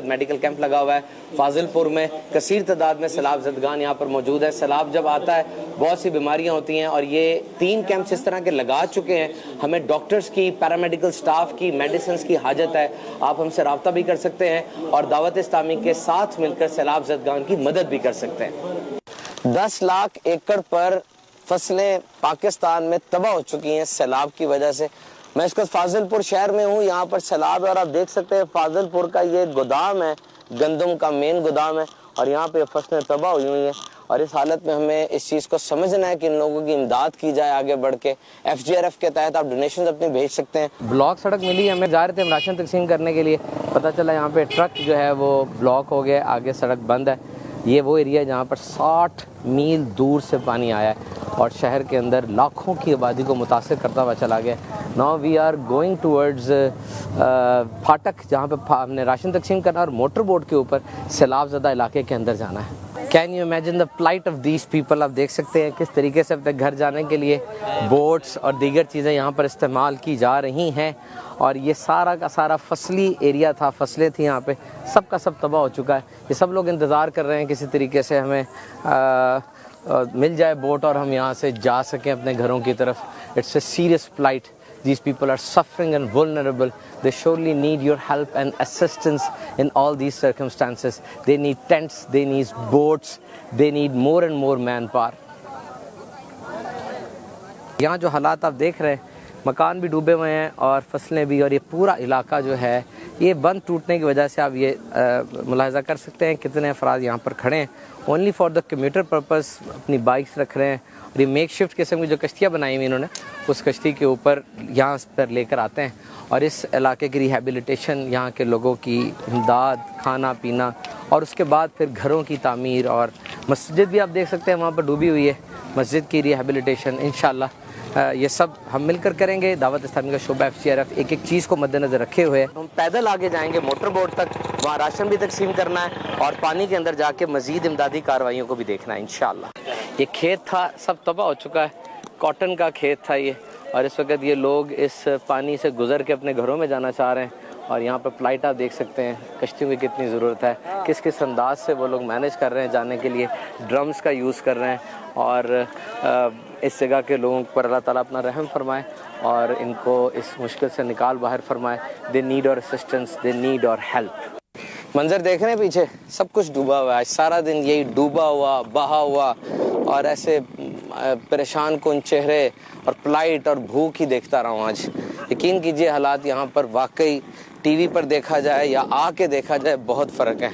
Medical camp लगा हुआ है फाजिलपुर में, कसीर तादाद में सैलाब ज़दगान यहाँ पर मौजूद है। सैलाब जब आता है बहुत सी बीमारियाँ होती हैं और ये 3 कैंप्स इस तरह के लगा चुके हैं। हमें डॉक्टर्स की, पैरामेडिकल स्टाफ की, मेडिसिन की हाजत है। आप हमसे रब्ता भी कर सकते हैं और दावत इस्लामी के साथ मिलकर सैलाब ज़दगान की मदद भी कर सकते हैं। 10 लाख एकड़ पर फसलें पाकिस्तान में तबाह हो चुकी हैं सैलाब की वजह से। मैं इस वक्त फाजिलपुर शहर में हूँ, यहाँ पर सैलाब है और आप देख सकते हैं फाजिलपुर का ये गोदाम है, गंदम का मेन गोदाम है और यहाँ पे फसलें तबाह हुई हुई हैं। और इस हालत में हमें इस चीज़ को समझना है कि इन लोगों की इमदाद की जाए आगे बढ़ के। FGRF के तहत आप डोनेशन अपनी भेज सकते हैं। ब्लॉक सड़क मिली हमें, जा रहे थे हम राशन तकसीम करने के लिए, पता चला यहाँ पे ट्रक जो है वो ब्लॉक हो गया, आगे सड़क बंद है। ये वो एरिया है जहाँ पर 60 मील दूर से पानी आया है और शहर के अंदर लाखों की आबादी को मुतासिर करता हुआ चला गया। Now we are going towards फाटक, जहाँ पे हमने राशन तकसीम करना और मोटर बोट के ऊपर सैलाब ज़दा इलाके के अंदर जाना है। Can you imagine the plight of these people. आप देख सकते हैं किस तरीके से अपने घर जाने के लिए बोट्स और दीगर चीज़ें यहाँ पर इस्तेमाल की जा रही हैं और ये सारा का सारा फसली एरिया था, फसलें थी यहाँ पे, सब का सब तबाह हो चुका है। ये सब लोग इंतज़ार कर रहे हैं किसी तरीके से हमें मिल जाए बोट और हम यहाँ से जा सकें अपने घरों की तरफ। It's a serious plight. These people are suffering and vulnerable. They surely need your help and assistance in all these circumstances. They need tents, they need boats, they need more and more manpower. यहाँ जो हालात आप देख रहे हैं, मकान भी डूबे हुए हैं और फसलें भी, और ये पूरा इलाका जो है ये बंद टूटने की वजह से आप ये मुलाहिज़ा कर सकते हैं कितने अफराद यहाँ पर खड़े हैं only for the commuter purpose, अपनी बाइक्स रख रहे हैं और ये मेक शिफ्ट किस्म की जो कश्तियाँ बनाई हुई इन्होंने उस कश्ती के ऊपर यहाँ पर लेकर आते हैं और इस इलाके की रिहेबिलिटेशन, यहाँ के लोगों की इमदाद, खाना पीना और उसके बाद फिर घरों की तामीर और मस्जिद भी आप देख सकते हैं वहाँ पर डूबी हुई है, मस्जिद की रिहेबिलिटेशन इंशाअल्लाह ये सब हम मिलकर करेंगे। दावत इस्लामी का शोबा FGRF एक एक चीज़ को मद्देनज़र रखे हुए है। हम पैदल आगे जाएंगे मोटर बोट तक, वहाँ राशन भी तकसीम करना है और पानी के अंदर जाके मज़ीद इमदादी कार्रवाइयों को भी देखना है इंशाअल्लाह। ये खेत था सब तबाह हो चुका है, कॉटन का खेत था ये और इस वक्त ये लोग इस पानी से गुज़र के अपने घरों में जाना चाह रहे हैं और यहाँ पर फ्लाइट आप देख सकते हैं, कश्तियों की कितनी ज़रूरत है, किस किस अंदाज से वो लोग मैनेज कर रहे हैं जाने के लिए, ड्रम्स का यूज़ कर रहे हैं और इस जगह के लोगों पर अल्लाह ताला अपना रहम फरमाए और इनको इस मुश्किल से निकाल बाहर फरमाए। दे नीड और असिस्टेंस, दे नीड और हेल्प। मंजर देख रहे हैं पीछे, सब कुछ डूबा हुआ है, सारा दिन यही डूबा हुआ, बहा हुआ और ऐसे परेशान कुन चेहरे और फ्लाइट और भूख ही देखता रहा हूँ आज। यकीन कीजिए हालात यहाँ पर वाकई टीवी पर देखा जाए या आके देखा जाए बहुत फ़र्क है।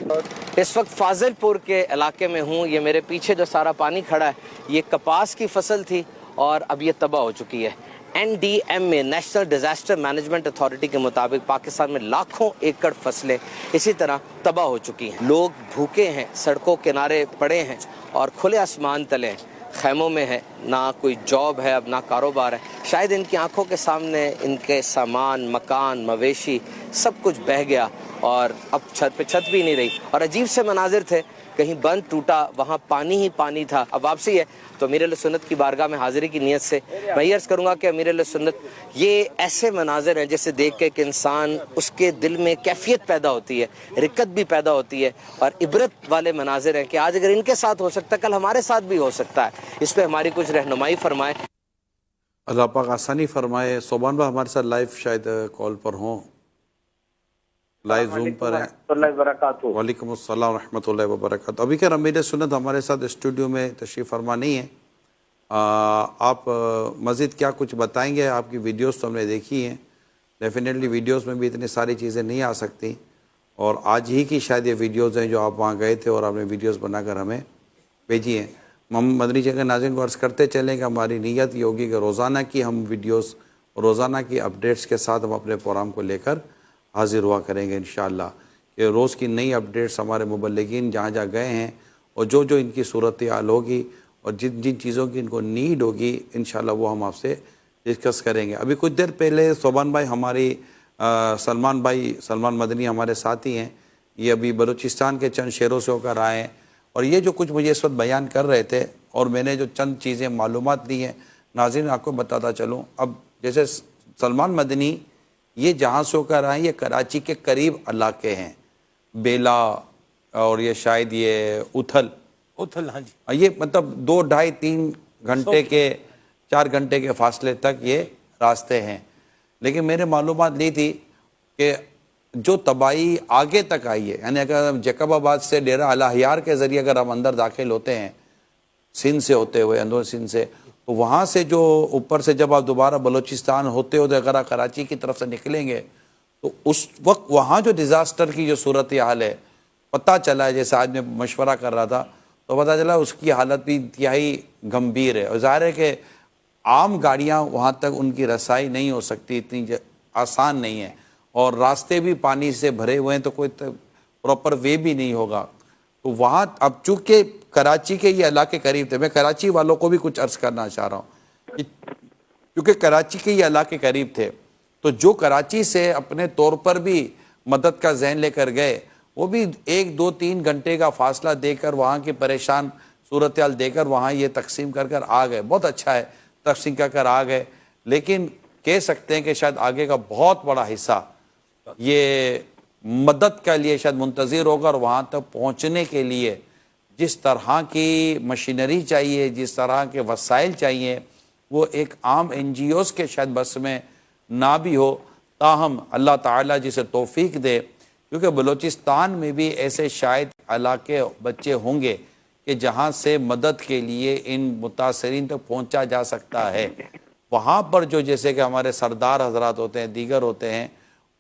इस वक्त फाजिलपुर के इलाके में हूँ, ये मेरे पीछे जो सारा पानी खड़ा है ये कपास की फसल थी और अब ये तबाह हो चुकी है। NDMA national disaster management authority के मुताबिक पाकिस्तान में लाखों एकड़ फसलें इसी तरह तबाह हो चुकी हैं। लोग भूखे हैं, सड़कों किनारे पड़े हैं और खुले आसमान तले खैमों में है, ना कोई जॉब है, अब ना कारोबार है। शायद इनकी आंखों के सामने इनके सामान, मकान, मवेशी सब कुछ बह गया और अब छत पे छत भी नहीं रही और अजीब से मनाजिर थे, कहीं बंद टूटा वहाँ पानी ही पानी था। अब वापसी है तो अमीर सुन्नत की बारगाह में हाजिरी की नीयत से मैं ये अर्ज़ करूँगा कि अमीर सुन्नत ये ऐसे मनाजिर हैं जैसे देख के कि इंसान उसके दिल में कैफियत पैदा होती है, रिक्कत भी पैदा होती है और इबरत वाले मनाजिर हैं कि आज अगर इनके साथ हो सकता है कल हमारे साथ भी हो सकता है। इस पर हमारी कुछ रहनुमाई फरमाए, अल्लाह पाक आसानी फरमाए। सोबान भाई हमारे साथ लाइव शायद कॉल पर हों, लाइव जूम पर हैं। वालेकुम अस्सलाम रहमतुल्लाहि व बरकातहू। अभी खैर अमीर सुन्नत हमारे साथ स्टूडियो में तशरीफ़ फरमा नहीं है। आप मज़ीद क्या कुछ बताएंगे? आपकी वीडियोस तो हमने देखी हैं, डेफिनेटली वीडियोस में भी इतनी सारी चीज़ें नहीं आ सकती और आज ही की शायद ये वीडियोस हैं जो आप वहाँ गए थे और आपने वीडियोस बनाकर हमें भेजी हैं। हम मदनी चैनल के नाज़रीन को अर्ज़ करते चलें कि हमारी नीयत ये होगी कि रोज़ाना की हम वीडियोस, रोज़ाना की अपडेट्स के साथ हम अपने प्रोग्राम को लेकर हाजिर हुआ करेंगे इंशाअल्लाह। कि रोज़ की नई अपडेट्स हमारे मुबल्लिगीन जहाँ जहाँ गए हैं और जो जो इनकी सूरत हाल होगी और जिन जिन चीज़ों की इनको नीड होगी इंशाअल्लाह वो हम आपसे डिस्कस करेंगे। अभी कुछ देर पहले सोबान भाई हमारी सलमान मदनी हमारे साथी हैं, ये अभी बलूचिस्तान के चंद शहरों से होकर आए हैं और ये जो कुछ मुझे इस वक्त बयान कर रहे थे और मैंने जो चंद चीज़ें मालूमात दी हैं नाज़रीन आपको बताता चलूँ। अब जैसे सलमान मदनी ये जहाँ से होकर आए ये कराची के करीब इलाके हैं بیلا اور یہ شاید یہ اتھل، ہاں جی، یہ مطلب 2 ڈھائی 3 گھنٹے کے 4 گھنٹے کے فاصلے تک یہ راستے ہیں. لیکن میرے معلومات لی تھی کہ جو تباہی آگے تک آئی ہے، یعنی اگر ہم جیکب آباد سے ڈیرہ الہیار کے ذریعے اگر ہم اندر داخل ہوتے ہیں سندھ سے ہوتے ہوئے، اندر سندھ سے، تو وہاں سے جو اوپر سے جب آپ دوبارہ بلوچستان ہوتے ہوتے اگر آپ کراچی کی طرف سے نکلیں گے تو اس وقت وہاں جو ڈیزاسٹر کی جو صورتحال ہے پتہ چلا ہے، جیسے آج میں مشورہ کر رہا تھا تو پتہ چلا اس کی حالت بھی انتہائی گمبھیر ہے، اور ظاہر ہے کہ عام گاڑیاں وہاں تک ان کی رسائی نہیں ہو سکتی، اتنی آسان نہیں ہے، اور راستے بھی پانی سے بھرے ہوئے ہیں تو کوئی پراپر وے بھی نہیں ہوگا. تو وہاں اب چونکہ کراچی کے یہ علاقے قریب تھے، میں کراچی والوں کو بھی کچھ عرض کرنا چاہ رہا ہوں کہ کیونکہ کراچی کے یہ علاقے قریب تھے تو جو کراچی سے اپنے طور پر بھی مدد کا ذہن لے کر گئے وہ بھی 1 2 3 گھنٹے کا فاصلہ دے کر وہاں کی پریشان صورتحال دے کر وہاں یہ تقسیم کر آ گئے. بہت اچھا ہے تقسیم کر آ گئے، لیکن کہہ سکتے ہیں کہ شاید آگے کا بہت بڑا حصہ یہ مدد کے لیے شاید منتظر ہوگا، اور وہاں تک پہنچنے کے لیے جس طرح کی مشینری چاہیے، جس طرح کے وسائل چاہیے، وہ ایک عام NGOs کے شاید بس میں نہ بھی ہو. تاہم اللہ تعالیٰ جسے توفیق دے، کیونکہ بلوچستان میں بھی ایسے شاید علاقے بچے ہوں گے کہ جہاں سے مدد کے لیے ان متاثرین تک پہنچا جا سکتا ہے. وہاں پر جو جیسے کہ ہمارے سردار حضرات ہوتے ہیں، دیگر ہوتے ہیں،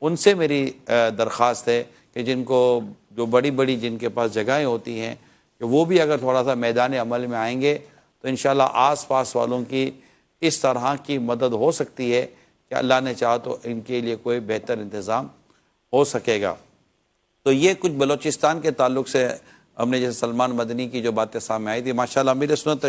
ان سے میری درخواست ہے کہ جن کو جو بڑی بڑی جن کے پاس جگہیں ہوتی ہیں کہ وہ بھی اگر تھوڑا سا میدان عمل میں آئیں گے تو انشاءاللہ آس پاس والوں کی اس طرح کی مدد ہو سکتی ہے کہ اللہ نے چاہا تو ان کے لیے کوئی بہتر انتظام ہو سکے گا. تو یہ کچھ بلوچستان کے تعلق سے ہم نے جیسے سلمان مدنی کی جو باتیں سامنے آئی تھی، ماشاءاللہ امیر سنت